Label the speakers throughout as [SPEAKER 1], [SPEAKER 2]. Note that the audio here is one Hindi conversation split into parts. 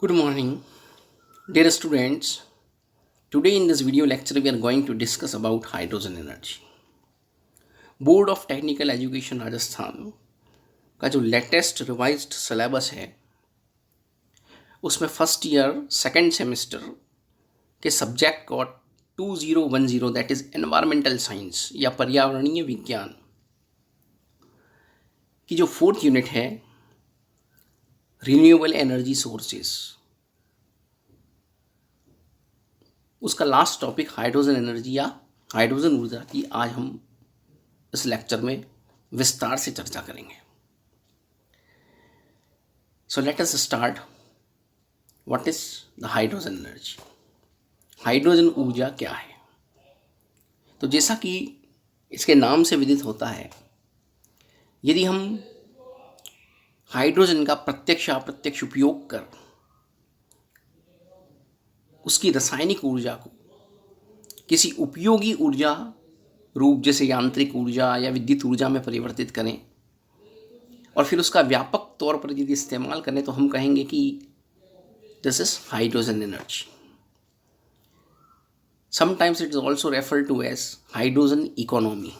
[SPEAKER 1] Good morning, dear students. Today in this video lecture we are going to discuss about hydrogen energy. Board of technical education Rajasthan का जो लेटेस्ट रिवाइज्ड सिलेबस है उसमें फर्स्ट ईयर सेकेंड सेमेस्टर के subject code 2010 that is environmental science या पर्यावरणीय विज्ञान की जो फोर्थ यूनिट है रिन्यूएबल एनर्जी सोर्सेस, उसका लास्ट टॉपिक हाइड्रोजन एनर्जी या हाइड्रोजन ऊर्जा की आज हम इस लेक्चर में विस्तार से चर्चा करेंगे. So let us start. What is the hydrogen energy? Hydrogen ऊर्जा क्या है? तो जैसा कि इसके नाम से विदित होता है, यदि हम हाइड्रोजन का प्रत्यक्ष अप्रत्यक्ष उपयोग कर उसकी रासायनिक ऊर्जा को किसी उपयोगी ऊर्जा रूप जैसे यांत्रिक ऊर्जा या विद्युत ऊर्जा में परिवर्तित करें और फिर उसका व्यापक तौर पर यदि इस्तेमाल करें तो हम कहेंगे कि this is hydrogen energy. Sometimes it is also refer to as hydrogen economy.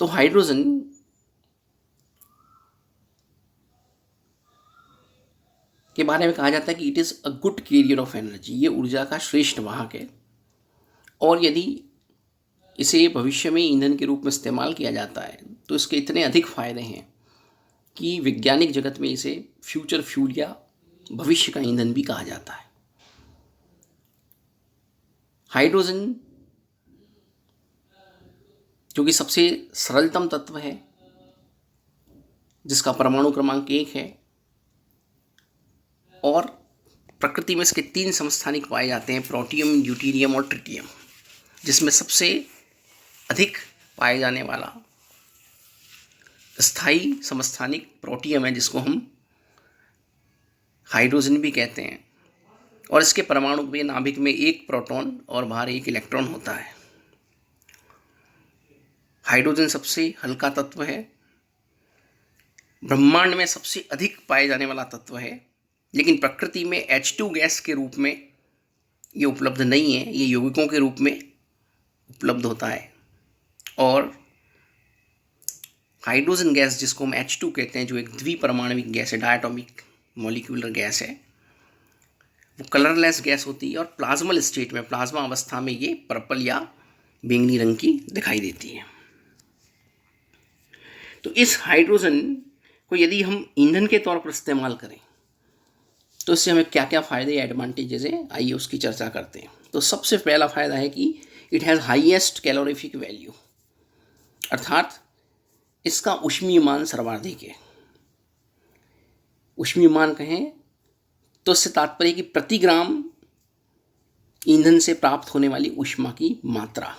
[SPEAKER 1] तो हाइड्रोजन के बारे में कहा जाता है कि it is a good carrier of energy. ये ऊर्जा का श्रेष्ठ वाहक है और यदि इसे भविष्य में ईंधन के रूप में इस्तेमाल किया जाता है तो इसके इतने अधिक फायदे हैं कि वैज्ञानिक जगत में इसे फ्यूचर फ्यूल या भविष्य का ईंधन भी कहा जाता है. हाइड्रोजन जो कि सबसे सरलतम तत्व है, जिसका परमाणु क्रमांक 1 है और प्रकृति में इसके 3 समस्थानिक पाए जाते हैं, प्रोटियम, ड्यूटेरियम और ट्रिटियम, जिसमें सबसे अधिक पाए जाने वाला स्थायी समस्थानिक प्रोटियम है, जिसको हम हाइड्रोजन भी कहते हैं. और इसके परमाणु में नाभिक में 1 प्रोटॉन और बाहर 1 इलेक्ट्रॉन होता है. हाइड्रोजन सबसे हल्का तत्व है, ब्रह्मांड में सबसे अधिक पाए जाने वाला तत्व है, लेकिन प्रकृति में H2 गैस के रूप में ये उपलब्ध नहीं है. ये यौगिकों के रूप में उपलब्ध होता है. और हाइड्रोजन गैस जिसको हम H2 कहते हैं, जो एक द्विपरमाणविक गैस है, डायटोमिक मॉलिक्यूलर गैस है, वो कलरलेस गैस होती है और प्लाज्मल स्टेट में, प्लाज्मा अवस्था में ये पर्पल या बैंगनी रंग की दिखाई देती है. तो इस हाइड्रोजन को यदि हम ईंधन के तौर पर इस्तेमाल करें तो इससे हमें क्या क्या फ़ायदे या एडवांटेजेस हैं, आइए उसकी चर्चा करते हैं. तो सबसे पहला फ़ायदा है कि it has highest calorific value, अर्थात इसका ऊष्मीयमान सर्वाधिक है. ऊष्मीयमान कहें तो इससे तात्पर्य कि प्रति ग्राम ईंधन से प्राप्त होने वाली ऊष्मा की मात्रा,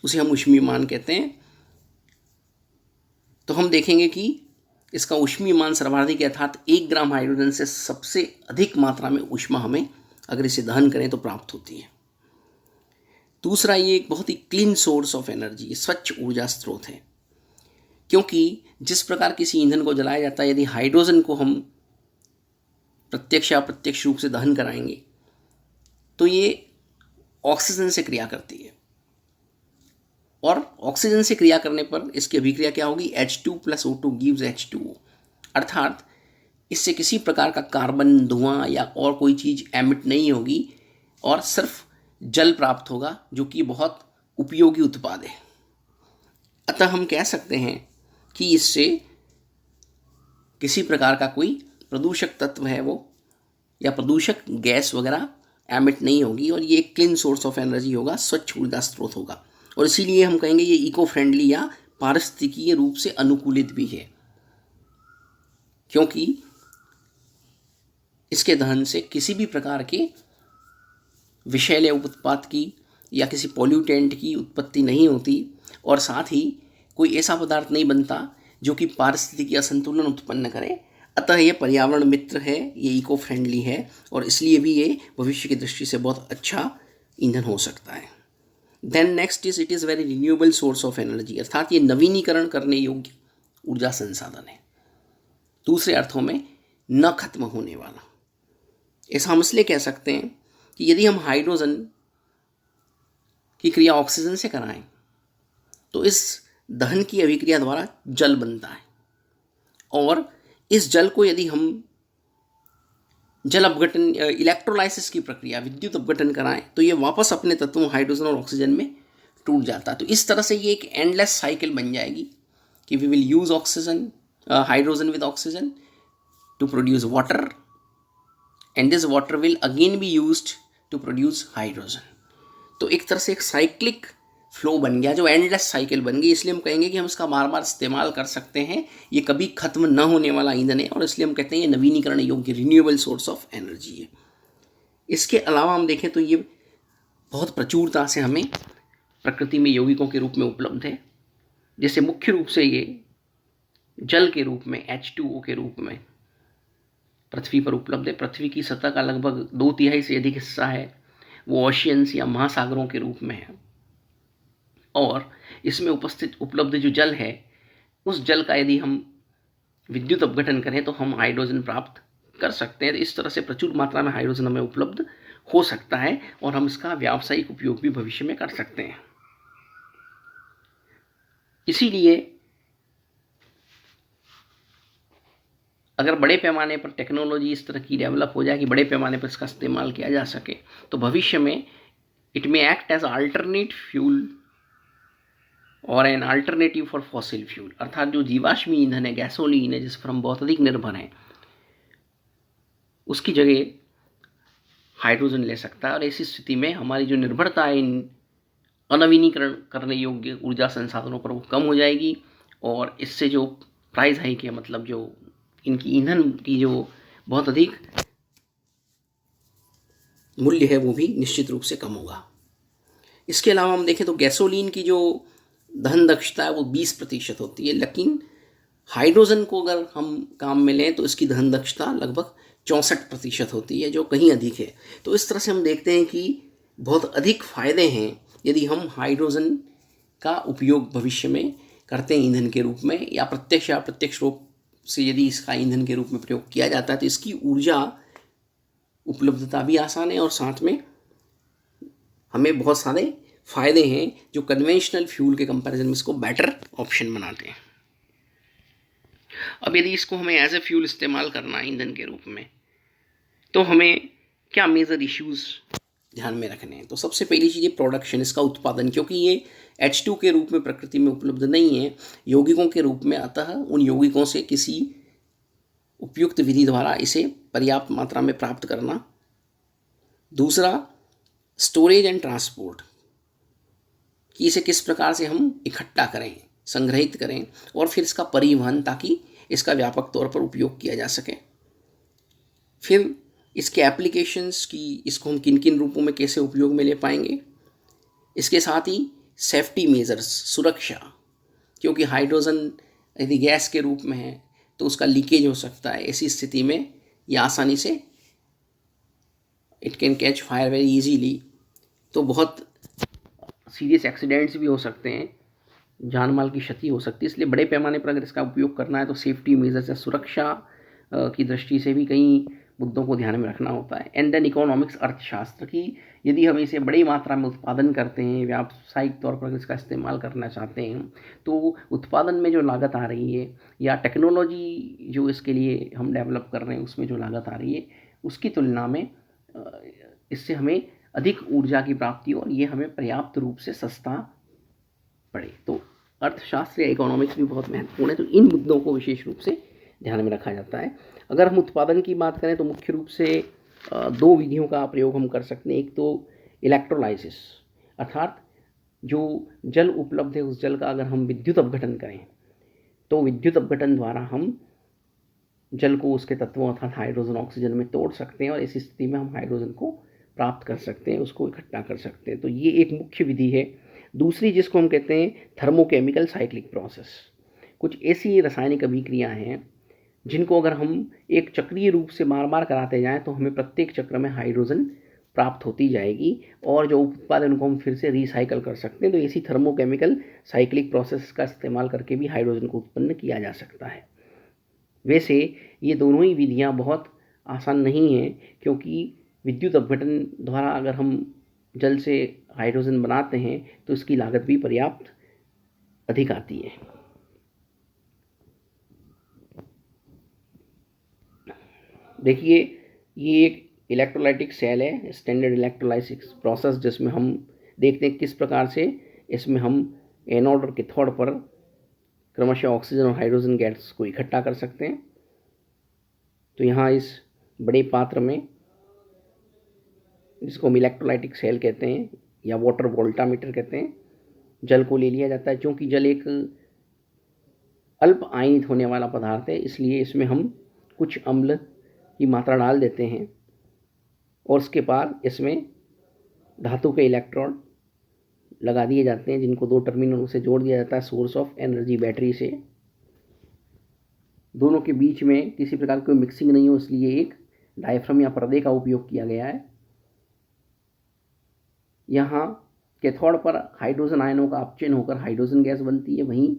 [SPEAKER 1] उसे हम ऊष्मीयमान कहते हैं. तो हम देखेंगे कि इसका ऊष्मीयमान सर्वाधिक है, अर्थात 1 ग्राम हाइड्रोजन से सबसे अधिक मात्रा में ऊष्मा हमें अगर इसे दहन करें तो प्राप्त होती है. दूसरा, ये एक बहुत ही क्लीन सोर्स ऑफ एनर्जी, स्वच्छ ऊर्जा स्रोत है, क्योंकि जिस प्रकार किसी ईंधन को जलाया जाता है, यदि हाइड्रोजन को हम प्रत्यक्ष या अप्रत्यक्ष रूप से दहन कराएंगे तो ये ऑक्सीजन से क्रिया करती है और ऑक्सीजन से क्रिया करने पर इसकी अभिक्रिया क्या होगी? H2 + O2 गिव्स H2O, अर्थात इससे किसी प्रकार का कार्बन, धुआं या और कोई चीज़ एमिट नहीं होगी और सिर्फ जल प्राप्त होगा, जो कि बहुत उपयोगी उत्पाद है. अतः हम कह सकते हैं कि इससे किसी प्रकार का कोई प्रदूषक तत्व है वो या प्रदूषक गैस वगैरह एमिट नहीं होगी और ये एक क्लीन सोर्स ऑफ एनर्जी होगा, स्वच्छ ऊर्जा स्रोत होगा. और इसीलिए हम कहेंगे ये इको फ्रेंडली या पारिस्थितिकीय रूप से अनुकूलित भी है, क्योंकि इसके दहन से किसी भी प्रकार के विषैले उत्पाद की या किसी पॉल्यूटेंट की उत्पत्ति नहीं होती और साथ ही कोई ऐसा पदार्थ नहीं बनता जो कि पारिस्थितिकीय असंतुलन उत्पन्न करे. अतः ये पर्यावरण मित्र है, ये इको फ्रेंडली है और इसलिए भी ये भविष्य की दृष्टि से बहुत अच्छा ईंधन हो सकता है. Then next is it is very renewable source of energy, अर्थात ये नवीनीकरण करने योग्य ऊर्जा संसाधन है. दूसरे अर्थों में न खत्म होने वाला। ऐसा हम इसलिए कह सकते हैं कि यदि हम हाइड्रोजन की क्रिया ऑक्सीजन से कराएं तो इस दहन की अभिक्रिया द्वारा जल बनता है, और इस जल को यदि हम जल अपघटन इलेक्ट्रोलाइसिस की प्रक्रिया विद्युत अपघटन कराएं तो ये वापस अपने तत्वों हाइड्रोजन और ऑक्सीजन में टूट जाता है। तो इस तरह से ये एक एंडलेस साइकिल बन जाएगी कि we will use oxygen hydrogen with oxygen to produce water, and this water will again be used to produce hydrogen. तो एक तरह से एक साइक्लिक फ्लो बन गया, जो एंडलेस साइकिल बन गई। इसलिए हम कहेंगे कि हम इसका बार बार इस्तेमाल कर सकते हैं, ये कभी खत्म न होने वाला ईंधन है, और इसलिए हम कहते हैं ये नवीनीकरण योग्य रिन्यूएबल सोर्स ऑफ एनर्जी है। इसके अलावा हम देखें तो ये बहुत प्रचुरता से हमें प्रकृति में यौगिकों के रूप में उपलब्ध है। जैसे मुख्य रूप से ये जल के रूप में H2O के रूप में पृथ्वी पर उपलब्ध है। पृथ्वी की सतह का लगभग 2/3 से अधिक हिस्सा है वो ओशियंस या महासागरों के रूप में है, और इसमें उपलब्ध जो जल है उस जल का यदि हम विद्युत अपघटन करें तो हम हाइड्रोजन प्राप्त कर सकते हैं। तो इस तरह से प्रचुर मात्रा में हाइड्रोजन हमें उपलब्ध हो सकता है, और हम इसका व्यावसायिक उपयोग भी भविष्य में कर सकते हैं। इसीलिए अगर बड़े पैमाने पर टेक्नोलॉजी इस तरह की डेवलप हो जाए कि बड़े पैमाने पर इसका इस्तेमाल किया जा सके, तो भविष्य में it may act as alternate fuel और an alternative for fossil fuel, अर्थात जो जीवाश्मी ईंधन है, गैसोलीन है, जिस पर हम बहुत अधिक निर्भर हैं, उसकी जगह हाइड्रोजन ले सकता है। और ऐसी स्थिति में हमारी जो निर्भरता है इन अनवीनीकरण करने योग्य ऊर्जा संसाधनों पर वो कम हो जाएगी, और इससे जो प्राइस हाइक है, मतलब जो इनकी ईंधन की जो बहुत अधिक मूल्य है वो भी निश्चित रूप से कम होगा। इसके अलावा हम देखें तो गैसोलीन की जो दहन दक्षता है वो 20% होती है, लेकिन हाइड्रोजन को अगर हम काम में लें तो इसकी दहन दक्षता लगभग 64% होती है, जो कहीं अधिक है। तो इस तरह से हम देखते हैं कि बहुत अधिक फायदे हैं यदि हम हाइड्रोजन का उपयोग भविष्य में करते हैं ईंधन के रूप में, या प्रत्यक्ष या अप्रत्यक्ष रूप से यदि इसका ईंधन के रूप में प्रयोग किया जाता है तो इसकी ऊर्जा उपलब्धता भी आसान है, और साथ में हमें बहुत सारे फायदे हैं जो कन्वेंशनल फ्यूल के कंपैरिजन में इसको बेटर ऑप्शन बनाते हैं। अब यदि इसको हमें एज ए फ्यूल इस्तेमाल करना है ईंधन के रूप में, तो हमें क्या मेजर इश्यूज ध्यान में रखने हैं। तो सबसे पहली चीज़ है प्रोडक्शन, इसका उत्पादन, क्योंकि ये H2 के रूप में प्रकृति में उपलब्ध नहीं है, यौगिकों के रूप में, अतः उन यौगिकों से किसी उपयुक्त विधि द्वारा इसे पर्याप्त मात्रा में प्राप्त करना। दूसरा, स्टोरेज एंड ट्रांसपोर्ट, कि इसे किस प्रकार से हम इकट्ठा करें, संग्रहित करें, और फिर इसका परिवहन, ताकि इसका व्यापक तौर पर उपयोग किया जा सके। फिर इसके एप्लीकेशंस की, इसको हम किन किन रूपों में कैसे उपयोग में ले पाएंगे। इसके साथ ही सेफ्टी मेजर्स, सुरक्षा, क्योंकि हाइड्रोजन यदि गैस के रूप में है तो उसका लीकेज हो सकता है। ऐसी स्थिति में यह आसानी से it can catch fire very easily, तो बहुत सीरियस एक्सीडेंट्स भी हो सकते हैं, जान माल की क्षति हो सकती है। इसलिए बड़े पैमाने पर अगर इसका उपयोग करना है तो सेफ्टी मेजर्स या सुरक्षा की दृष्टि से भी कई मुद्दों को ध्यान में रखना होता है। एंड देन इकोनॉमिक्स, अर्थशास्त्र, की यदि हम इसे बड़ी मात्रा में उत्पादन करते हैं, व्यावसायिक तौर पर इसका इस्तेमाल करना चाहते हैं, तो उत्पादन में जो लागत आ रही है, या टेक्नोलॉजी जो इसके लिए हम डेवलप कर रहे हैं उसमें जो लागत आ रही है, उसकी तुलना में इससे हमें अधिक ऊर्जा की प्राप्ति हो और ये हमें पर्याप्त रूप से सस्ता पड़े। तो अर्थशास्त्र या इकोनॉमिक्स भी बहुत महत्वपूर्ण है। तो इन मुद्दों को विशेष रूप से ध्यान में रखा जाता है। अगर हम उत्पादन की बात करें तो मुख्य रूप से 2 विधियों का प्रयोग हम कर सकते हैं। एक तो इलेक्ट्रोलाइसिस, अर्थात जो जल उपलब्ध है उस जल का अगर हम विद्युत अपघटन करें तो विद्युत अपघटन द्वारा हम जल को उसके तत्वों अर्थात हाइड्रोजन ऑक्सीजन में तोड़ सकते हैं, और इस स्थिति में हम हाइड्रोजन को प्राप्त कर सकते हैं, उसको इकट्ठा कर सकते हैं। तो ये एक मुख्य विधि है। दूसरी, जिसको हम कहते हैं थर्मोकेमिकल साइक्लिक प्रोसेस, कुछ ऐसी रासायनिक अभिक्रिया हैं जिनको अगर हम एक चक्रीय रूप से बार बार कराते जाएं तो हमें प्रत्येक चक्र में हाइड्रोजन प्राप्त होती जाएगी, और जो उत्पादन उनको हम फिर से रिसाइकल कर सकते हैं। तो ऐसी थर्मोकेमिकल साइक्लिक प्रोसेस का इस्तेमाल करके भी हाइड्रोजन को उत्पन्न किया जा सकता है। वैसे ये दोनों ही विधियाँ बहुत आसान नहीं हैं, क्योंकि विद्युत अपघटन द्वारा अगर हम जल से हाइड्रोजन बनाते हैं तो इसकी लागत भी पर्याप्त अधिक आती है। देखिए, ये एक इलेक्ट्रोलाइटिक सेल है, स्टैंडर्ड इलेक्ट्रोलाइसिस प्रोसेस, जिसमें हम देखते हैं किस प्रकार से इसमें हम एनोड और कैथोड पर क्रमशः ऑक्सीजन और हाइड्रोजन गैस को इकट्ठा कर सकते हैं। तो यहाँ इस बड़े पात्र में, जिसको हम इलेक्ट्रोलाइटिक सेल कहते हैं या वाटर वोल्टामीटर कहते हैं, जल को ले लिया जाता है। चूँकि जल एक अल्प आयनित होने वाला पदार्थ है, इसलिए इसमें हम कुछ अम्ल की मात्रा डाल देते हैं और उसके बाद इसमें धातु के इलेक्ट्रोड लगा दिए जाते हैं, जिनको दो टर्मिनलों से जोड़ दिया जाता है सोर्स ऑफ एनर्जी बैटरी से। दोनों के बीच में किसी प्रकार की मिक्सिंग नहीं हो, इसलिए एक डायफ्राम या पर्दे का उपयोग किया गया है। यहाँ कैथोड पर हाइड्रोजन आयनों का अपचयन होकर हाइड्रोजन गैस बनती है, वहीं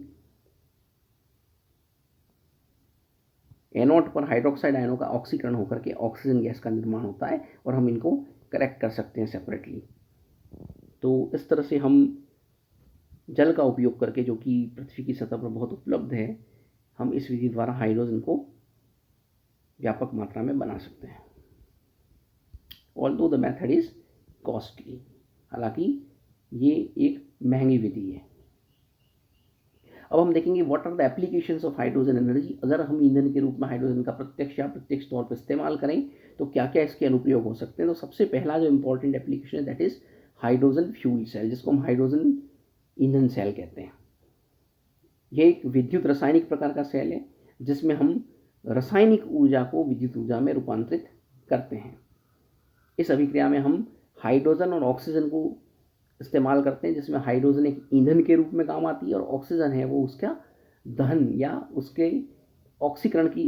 [SPEAKER 1] एनोड पर हाइड्रोक्साइड आयनों का ऑक्सीकरण होकर के ऑक्सीजन गैस का निर्माण होता है और हम इनको करेक्ट कर सकते हैं सेपरेटली। तो इस तरह से हम जल का उपयोग करके, जो कि पृथ्वी की सतह पर बहुत उपलब्ध है, हम इस विधि द्वारा हाइड्रोजन को व्यापक मात्रा में बना सकते हैं। Although the method is costly, हालांकि ये एक महंगी विधि है। अब हम देखेंगे what are the applications of hydrogen energy. अगर हम ईंधन के रूप में हाइड्रोजन का प्रत्यक्ष या प्रत्यक्ष तौर पर इस्तेमाल करें तो क्या क्या इसके अनुप्रयोग हो सकते हैं। तो सबसे पहला जो इंपॉर्टेंट एप्लीकेशन है that is hydrogen fuel cell, जिसको हम हाइड्रोजन ईंधन सेल कहते हैं। यह एक विद्युत रासायनिक प्रकार का सेल है जिसमें हम रासायनिक ऊर्जा को विद्युत ऊर्जा में रूपांतरित करते हैं। इस अभिक्रिया में हम हाइड्रोजन और ऑक्सीजन को इस्तेमाल करते हैं, जिसमें हाइड्रोजन एक ईंधन के रूप में काम आती है और ऑक्सीजन है वो उसका दहन या उसके ऑक्सीकरण की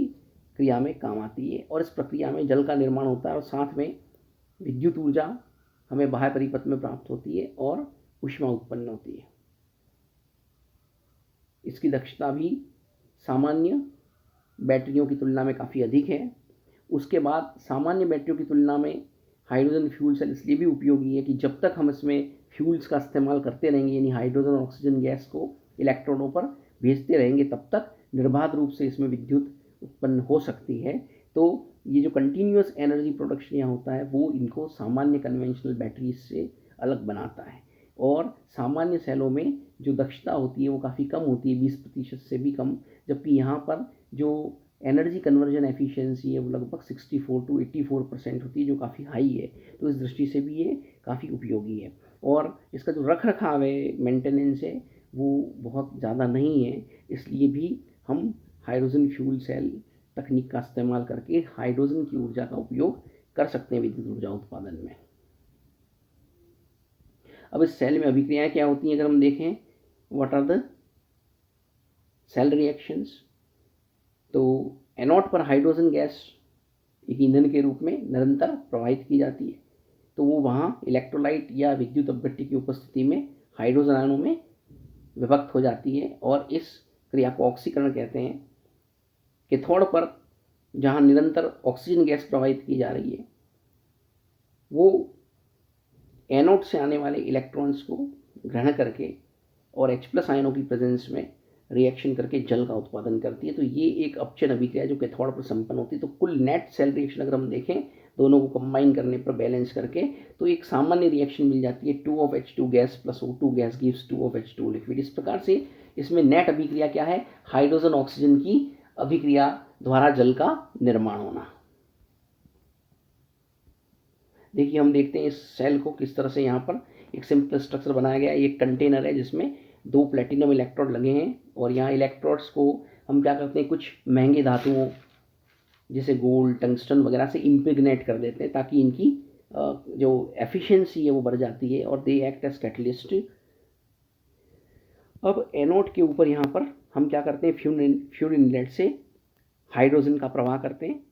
[SPEAKER 1] क्रिया में काम आती है। और इस प्रक्रिया में जल का निर्माण होता है और साथ में विद्युत ऊर्जा हमें बाह्य परिपथ में प्राप्त होती है और ऊष्मा उत्पन्न होती है। इसकी दक्षता भी सामान्य बैटरियों की तुलना में काफ़ी अधिक है। उसके बाद सामान्य बैटरियों की तुलना में हाइड्रोजन फ्यूल सेल इसलिए भी उपयोगी है कि जब तक हम इसमें फ्यूल्स का इस्तेमाल करते रहेंगे, यानी हाइड्रोजन और ऑक्सीजन गैस को इलेक्ट्रोडों पर भेजते रहेंगे, तब तक निर्बाध रूप से इसमें विद्युत उत्पन्न हो सकती है। तो ये जो कंटिन्यूस एनर्जी प्रोडक्शन यहाँ होता है वो इनको सामान्य कन्वेंशनल बैटरीज से अलग बनाता है। और सामान्य सेलों में जो दक्षता होती है वो काफ़ी कम होती है, 20% से भी कम, जबकि यहाँ पर जो एनर्जी कन्वर्जन एफिशिएंसी है वो लगभग 64 to 84% होती है, जो काफ़ी हाई है। तो इस दृष्टि से भी ये काफ़ी उपयोगी है। और इसका जो रख रखाव है, मेंटेनेंस है, वो बहुत ज़्यादा नहीं है, इसलिए भी हम हाइड्रोजन फ्यूल सेल तकनीक का इस्तेमाल करके हाइड्रोजन की ऊर्जा का उपयोग कर सकते हैं विद्युत ऊर्जा उत्पादन में। अब इस सेल में अभिक्रियाएं क्या होती हैं अगर हम देखें, what are the cell reactions. तो एनोड पर हाइड्रोजन गैस एक ईंधन के रूप में निरंतर प्रवाहित की जाती है, तो वो वहाँ इलेक्ट्रोलाइट या विद्युत अपघट्य की उपस्थिति में हाइड्रोजन आयनों में विभक्त हो जाती है और इस क्रिया को ऑक्सीकरण कहते हैं। कैथोड पर जहाँ निरंतर ऑक्सीजन गैस प्रवाहित की जा रही है, वो एनोड से आने वाले इलेक्ट्रॉन्स को ग्रहण करके और H+ आयनों की प्रेजेंस में रिएक्शन करके जल का उत्पादन करती है। तो ये एक अपचयन अभिक्रिया जो कैथोड पर संपन्न होती है। तो कुल नेट सेल रिएक्शन अगर हम देखें दोनों को कंबाइन करने पर बैलेंस करके, तो एक सामान्य रिएक्शन मिल जाती है 2 of H2 gas + O2 gas gives 2 of H2 liquid. इस प्रकार से इसमें नेट अभिक्रिया क्या है, हाइड्रोजन ऑक्सीजन की अभिक्रिया द्वारा जल का निर्माण होना। देखिए हम देखते हैं इस सेल को किस तरह से। यहाँ पर एक सिंपल स्ट्रक्चर बनाया गया है। एक कंटेनर है जिसमें 2 प्लेटिनम इलेक्ट्रोड लगे हैं और यहाँ इलेक्ट्रोड्स को हम क्या करते हैं, कुछ महंगे धातुओं जैसे गोल्ड, टंगस्टन वगैरह से इम्प्रेग्नेट कर देते हैं, ताकि इनकी जो एफिशिएंसी है वो बढ़ जाती है और दे एक्ट एज कैटलिस्ट। अब एनोड के ऊपर यहाँ पर हम क्या करते हैं, फ्यूल इनलेट से हाइड्रोजन का प्रवाह करते हैं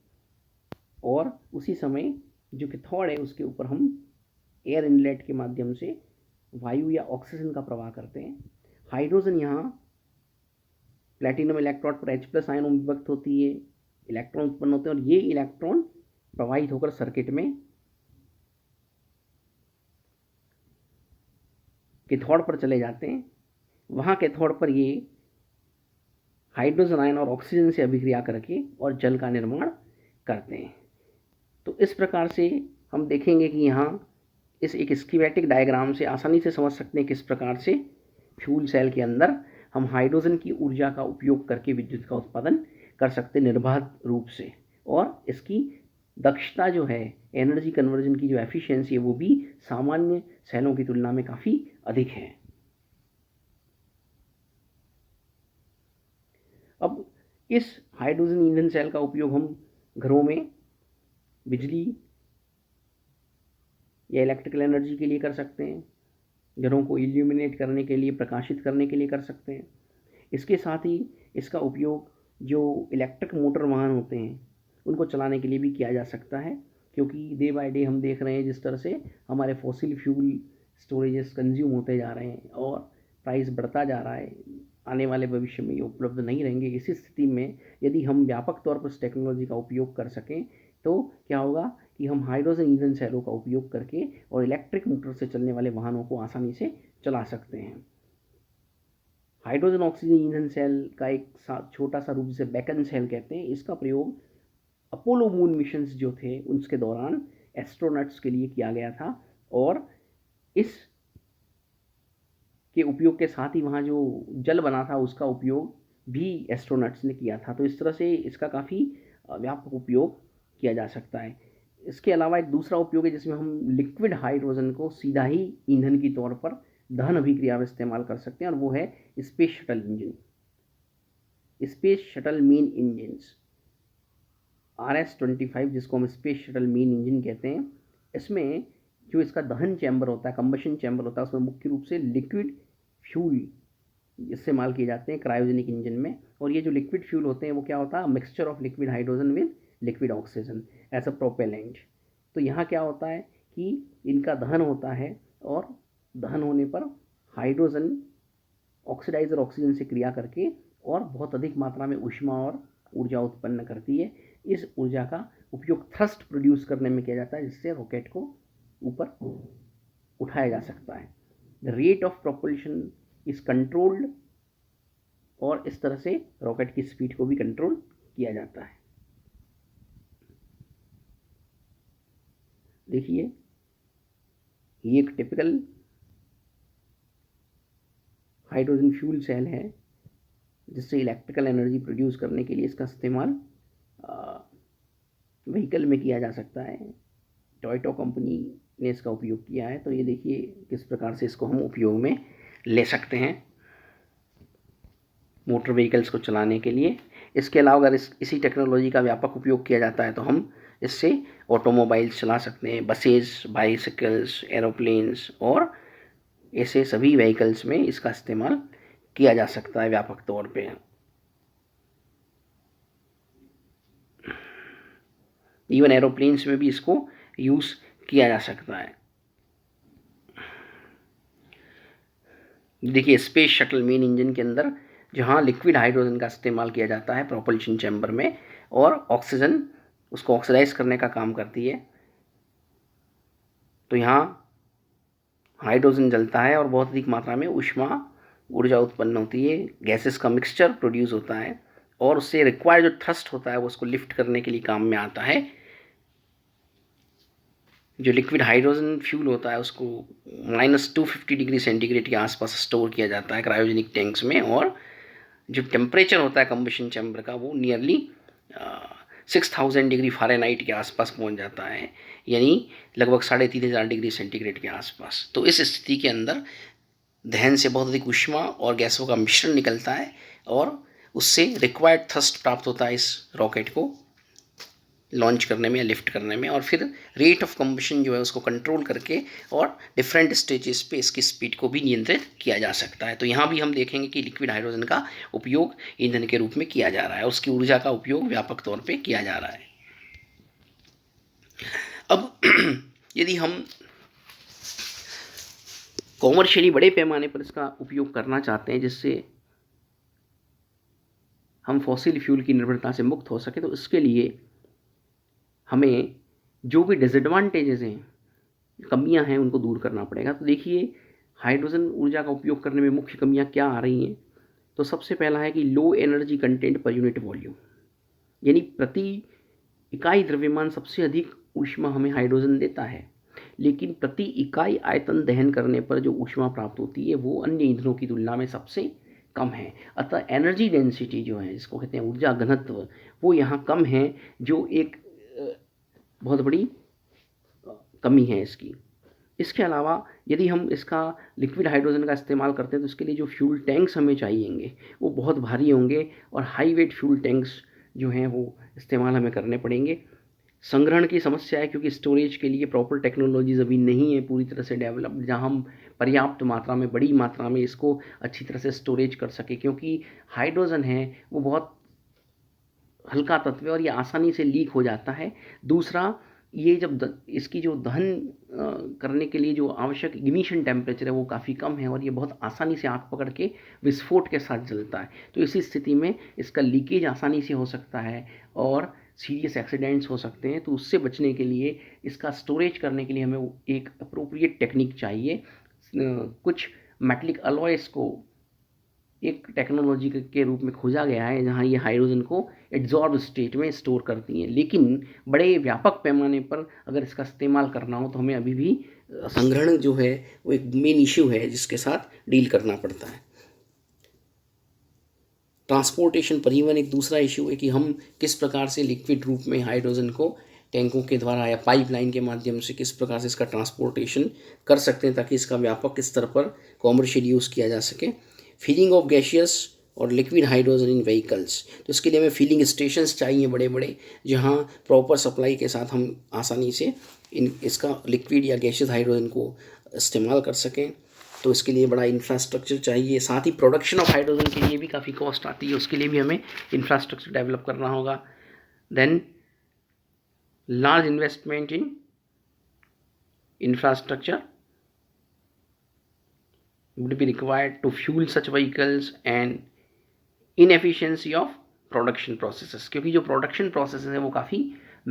[SPEAKER 1] और उसी समय जो कैथोड है उसके ऊपर हम एयर इनलेट के माध्यम से वायु या ऑक्सीजन का प्रवाह करते हैं। हाइड्रोजन यहाँ प्लैटिनम इलेक्ट्रोड पर H+ आयनों में विभक्त होती है इलेक्ट्रॉन उत्पन्न होते हैं और ये इलेक्ट्रॉन प्रवाहित होकर सर्किट में कैथोड पर चले जाते हैं। वहाँ कैथोड पर ये हाइड्रोजन आयन और ऑक्सीजन से अभिक्रिया करके और जल का निर्माण करते हैं। तो इस प्रकार से हम देखेंगे कि यहाँ इस एक स्कीमेटिक डायग्राम से आसानी से समझ सकते हैं किस प्रकार से फ्यूल सेल के अंदर हम हाइड्रोजन की ऊर्जा का उपयोग करके विद्युत का उत्पादन कर सकते हैं निर्बाध रूप से, और इसकी दक्षता जो है, एनर्जी कन्वर्जन की जो एफिशिएंसी है, वो भी सामान्य सेलों की तुलना में काफ़ी अधिक है। अब इस हाइड्रोजन ईंधन सेल का उपयोग हम घरों में बिजली या इलेक्ट्रिकल एनर्जी के लिए कर सकते हैं, घरों को इल्यूमिनेट करने के लिए, प्रकाशित करने के लिए कर सकते हैं। इसके साथ ही इसका उपयोग जो इलेक्ट्रिक मोटर वाहन होते हैं उनको चलाने के लिए भी किया जा सकता है, क्योंकि डे बाय डे हम देख रहे हैं जिस तरह से हमारे फॉसिल फ्यूल स्टोरेजेस कंज्यूम होते जा रहे हैं और प्राइस बढ़ता जा रहा है, आने वाले भविष्य में ये उपलब्ध नहीं रहेंगे। इसी स्थिति में यदि हम व्यापक तौर पर इस टेक्नोलॉजी का उपयोग कर सकें तो क्या होगा कि हम हाइड्रोजन ईंधन सेलों का उपयोग करके और इलेक्ट्रिक मोटर से चलने वाले वाहनों को आसानी से चला सकते हैं। हाइड्रोजन ऑक्सीजन ईंधन सेल का एक छोटा सा रूप जिसे बेकन सेल कहते हैं, इसका प्रयोग अपोलो मून मिशंस जो थे उसके दौरान एस्ट्रोनट्स के लिए किया गया था, और इस के उपयोग के साथ ही वहाँ जो जल बना था उसका उपयोग भी एस्ट्रोनट्स ने किया था। तो इस तरह से इसका काफ़ी व्यापक उपयोग किया जा सकता है। इसके अलावा एक दूसरा उपयोग है जिसमें हम लिक्विड हाइड्रोजन को सीधा ही ईंधन की तौर पर दहन अभिक्रिया में इस्तेमाल कर सकते हैं, और वो है space shuttle engine, space shuttle main engines, RS-25, जिसको हम स्पेस शटल मेन इंजन कहते हैं। इसमें जो इसका दहन चैम्बर होता है, कंबशन चैम्बर होता है, उसमें मुख्य रूप से लिक्विड फ्यूल इस्तेमाल किए जाते हैं क्रायोजेनिक इंजन में। और ये जो लिक्विड फ्यूल होते हैं वो क्या होता है, mixture of liquid hydrogen with liquid oxygen as a propellant. तो यहाँ क्या होता है कि इनका दहन होता है और दहन होने पर हाइड्रोजन ऑक्सीडाइजर ऑक्सीजन से क्रिया करके और बहुत अधिक मात्रा में ऊष्मा और ऊर्जा उत्पन्न करती है। इस ऊर्जा का उपयोग थ्रस्ट प्रोड्यूस करने में किया जाता है, जिससे रॉकेट को ऊपर उठाया जा सकता है। The rate of propulsion is controlled, और इस तरह से रॉकेट की स्पीड को भी कंट्रोल किया जाता है। देखिए ये एक टिपिकल हाइड्रोजन फ्यूल सेल है जिससे इलेक्ट्रिकल एनर्जी प्रोड्यूस करने के लिए इसका इस्तेमाल व्हीकल में किया जा सकता है। टोयोटा कंपनी ने इसका उपयोग किया है। तो ये देखिए किस प्रकार से इसको हम उपयोग में ले सकते हैं मोटर व्हीकल्स को चलाने के लिए। इसके अलावा अगर इसी टेक्नोलॉजी का व्यापक उपयोग किया जाता है तो हम इससे ऑटोमोबाइल्स चला सकते हैं, बसेस, बाइसिकल्स, एरोप्लेन्स और ऐसे सभी व्हीकल्स में इसका इस्तेमाल किया जा सकता है व्यापक तौर पे। इवन एरोप्लेन्स में भी इसको यूज़ किया जा सकता है। देखिए स्पेस शटल मेन इंजन के अंदर जहाँ लिक्विड हाइड्रोजन का इस्तेमाल किया जाता है प्रोपल्शन चैम्बर में, और ऑक्सीजन उसको ऑक्सीडाइज करने का काम करती है, तो यहाँ हाइड्रोजन जलता है और बहुत अधिक मात्रा में ऊष्मा ऊर्जा उत्पन्न होती है, गैसेस का मिक्सचर प्रोड्यूस होता है, और उससे रिक्वायर्ड जो थ्रस्ट होता है वो उसको लिफ्ट करने के लिए काम में आता है। जो लिक्विड हाइड्रोजन फ्यूल होता है उसको -250 डिग्री सेंटीग्रेड के आसपास स्टोर किया जाता है क्रायोजेनिक टैंक्स में, और जो टेम्परेचर होता है कंबशन चैम्बर का वो नियरली 6000 डिग्री फ़ारेनहाइट के आसपास पहुंच जाता है, यानी लगभग 3500 डिग्री सेंटीग्रेड के आसपास। तो इस स्थिति के अंदर दहन से बहुत अधिक ऊष्मा और गैसों का मिश्रण निकलता है और उससे रिक्वायर्ड थ्रस्ट प्राप्त होता है इस रॉकेट को लॉन्च करने में या लिफ्ट करने में, और फिर रेट ऑफ कंबशन जो है उसको कंट्रोल करके और डिफरेंट स्टेजेस पे इसकी स्पीड को भी नियंत्रित किया जा सकता है। तो यहाँ भी हम देखेंगे कि लिक्विड हाइड्रोजन का उपयोग ईंधन के रूप में किया जा रहा है, उसकी ऊर्जा का उपयोग व्यापक तौर पे किया जा रहा है। अब यदि हम कॉमर्शियली बड़े पैमाने पर इसका उपयोग करना चाहते हैं जिससे हम फॉसिल फ्यूल की निर्भरता से मुक्त हो सके, तो इसके लिए हमें जो भी डिसएडवांटेजेस हैं, कमियां हैं, उनको दूर करना पड़ेगा। तो देखिए हाइड्रोजन ऊर्जा का उपयोग करने में मुख्य कमियां क्या आ रही हैं। तो सबसे पहला है कि low energy content per unit volume, यानी प्रति इकाई द्रव्यमान सबसे अधिक ऊष्मा हमें हाइड्रोजन देता है, लेकिन प्रति इकाई आयतन दहन करने पर जो ऊष्मा प्राप्त होती है वो अन्य ईंधनों की तुलना में सबसे कम है। अतः एनर्जी डेंसिटी जो है, जिसको कहते हैं ऊर्जा घनत्व, वो यहाँ कम है, जो एक बहुत बड़ी कमी है इसकी। इसके अलावा यदि हम इसका लिक्विड हाइड्रोजन का इस्तेमाल करते हैं तो इसके लिए जो फ्यूल टैंक्स हमें चाहिएंगे वो बहुत भारी होंगे, और हाई वेट फ्यूल टैंक्स जो हैं वो इस्तेमाल हमें करने पड़ेंगे। संग्रहण की समस्या है, क्योंकि स्टोरेज के लिए प्रॉपर टेक्नोलॉजीज अभी नहीं है पूरी तरह से डेवलप्ड, जहां हम पर्याप्त मात्रा में, बड़ी मात्रा में इसको अच्छी तरह से स्टोरेज कर सके, क्योंकि हाइड्रोजन है वो बहुत हल्का तत्व है और ये आसानी से लीक हो जाता है। दूसरा, ये जब इसकी जो दहन करने के लिए जो आवश्यक इग्निशन टेम्परेचर है वो काफ़ी कम है, और ये बहुत आसानी से आग पकड़ के विस्फोट के साथ जलता है। तो इसी स्थिति में इसका लीकेज आसानी से हो सकता है और सीरियस एक्सीडेंट्स हो सकते हैं। तो उससे बचने के लिए, इसका स्टोरेज करने के लिए हमें एक अप्रोप्रिएट टेक्निक चाहिए। कुछ मेटलिक अलॉयस को एक टेक्नोलॉजी के रूप में खोजा गया है जहां ये हाइड्रोजन को एड्जॉर्ब स्टेट में स्टोर करती हैं, लेकिन बड़े व्यापक पैमाने पर अगर इसका इस्तेमाल करना हो तो हमें अभी भी संग्रहण जो है वो एक मेन इश्यू है जिसके साथ डील करना पड़ता है। ट्रांसपोर्टेशन, परिवहन एक दूसरा इश्यू है कि हम किस प्रकार से लिक्विड रूप में हाइड्रोजन को टैंकों के द्वारा या पाइपलाइन के माध्यम से किस प्रकार से इसका ट्रांसपोर्टेशन कर सकते हैं ताकि इसका व्यापक स्तर पर कॉमर्शियल यूज़ किया जा सके। फिलिंग ऑफ गैशियस और लिक्विड हाइड्रोजन इन व्हीकल्स, तो इसके लिए हमें फिलिंग स्टेशंस चाहिए बड़े बड़े, जहां प्रॉपर सप्लाई के साथ हम आसानी से इसका लिक्विड या गैशियस हाइड्रोजन को इस्तेमाल कर सकें। तो इसके लिए बड़ा इंफ्रास्ट्रक्चर चाहिए। साथ ही प्रोडक्शन ऑफ हाइड्रोजन के लिए भी काफ़ी कॉस्ट आती है, उसके लिए भी हमें इंफ्रास्ट्रक्चर डेवलप करना होगा। Then large investment in infrastructure would be required to fuel such vehicles and inefficiency of production processes, क्योंकि जो प्रोडक्शन प्रोसेस है वो काफ़ी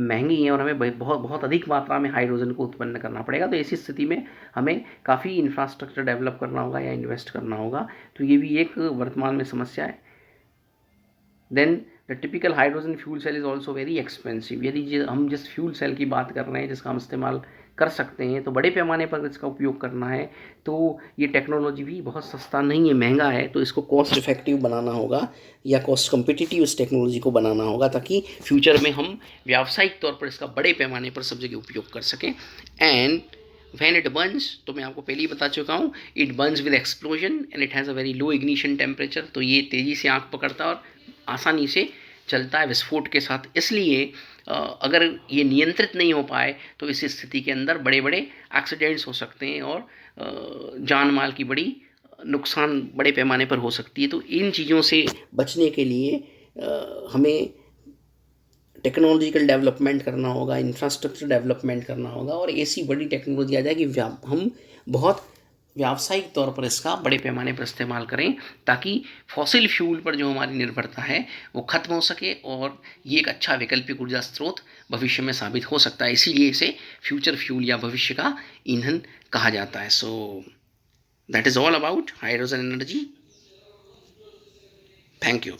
[SPEAKER 1] महंगी हैं और हमें बहुत अधिक मात्रा में हाइड्रोजन को उत्पन्न करना पड़ेगा। तो ऐसी स्थिति में हमें काफ़ी इंफ्रास्ट्रक्चर डेवलप करना होगा या इन्वेस्ट करना होगा। तो ये भी एक वर्तमान में समस्या है। Then the typical hydrogen fuel cell is also very expensive. यदि हम जिस फ्यूल सेल की बात कर रहे हैं जिसका हम इस्तेमाल कर सकते हैं, तो बड़े पैमाने पर इसका उपयोग करना है तो ये टेक्नोलॉजी भी बहुत सस्ता नहीं है, महंगा है। तो इसको कॉस्ट इफेक्टिव बनाना होगा या कॉस्ट कम्पिटिटिव इस टेक्नोलॉजी को बनाना होगा ताकि फ्यूचर में हम व्यावसायिक तौर पर इसका बड़े पैमाने पर सब जगह उपयोग कर सकें। एंड व्हेन इट बर्न्स, तो मैं आपको पहले ही बता चुका हूँ, it Burns with explosion and it has a very low ignition temperature. तो ये तेज़ी से आग पकड़ता है और आसानी से चलता है विस्फोट के साथ। इसलिए अगर ये नियंत्रित नहीं हो पाए तो इस स्थिति के अंदर बड़े बड़े एक्सीडेंट्स हो सकते हैं और जान माल की बड़ी नुकसान बड़े पैमाने पर हो सकती है। तो इन चीज़ों से बचने के लिए हमें टेक्नोलॉजिकल डेवलपमेंट करना होगा, इंफ्रास्ट्रक्चर डेवलपमेंट करना होगा, और ऐसी बड़ी टेक्नोलॉजी आ जाए कि हम बहुत व्यावसायिक तौर पर इसका बड़े पैमाने पर इस्तेमाल करें ताकि फॉसिल फ्यूल पर जो हमारी निर्भरता है वो खत्म हो सके और ये एक अच्छा वैकल्पिक ऊर्जा स्रोत भविष्य में साबित हो सकता है। इसीलिए इसे फ्यूचर फ्यूल या भविष्य का ईंधन कहा जाता है। So that is all about hydrogen energy. Thank you.